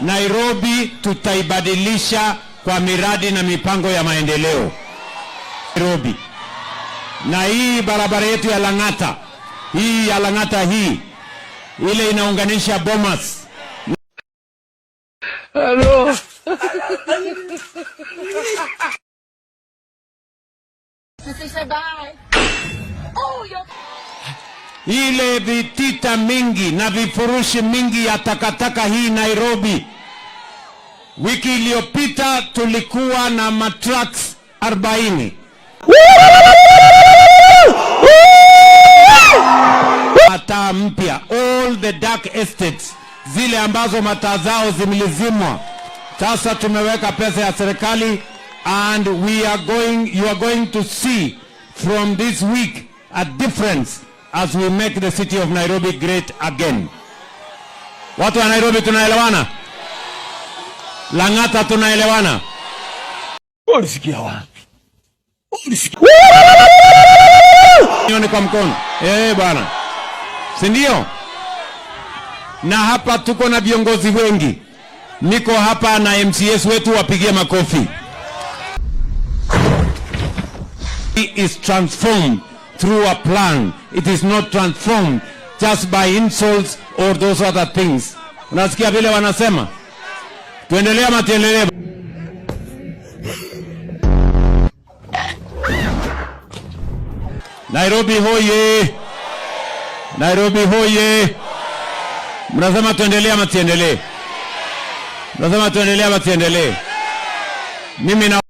Nairobi tutaibadilisha kwa miradi na mipango ya maendeleo. Nairobi. Na hii barabara yetu ya Lang'ata, hii ya Lang'ata hii, ile inaunganisha Bomas. Hello. Ile vitita mingi na vifurushi mingi ya takataka hii Nairobi. Wiki iliyopita tulikuwa na matraks 40. Mataa mpya, all the dark estates, zile ambazo mataa zao zimlizimwa. Sasa tumeweka pesa ya serikali, and you are going to see from this week a difference as we make the city of Nairobi great again. Watu wa Nairobi tunaelewana? Lang'ata tunaelewana? Ulisikia wapi? Ulisikia? Nione kwa mkono. Bwana. Si ndio? Na hapa tuko na viongozi wengi. Niko hapa na MCS wetu, wapigie makofi. It is transformed through a plan. It is not transformed just by insults or those other things. Unasikia vile wanasema? Tuendelee ama tuendelee? Nairobi hoye! Nairobi hoye! Mnasema tuendelee ama tuendelee? Mnasema tuendelee ama tuendelee? Mimi na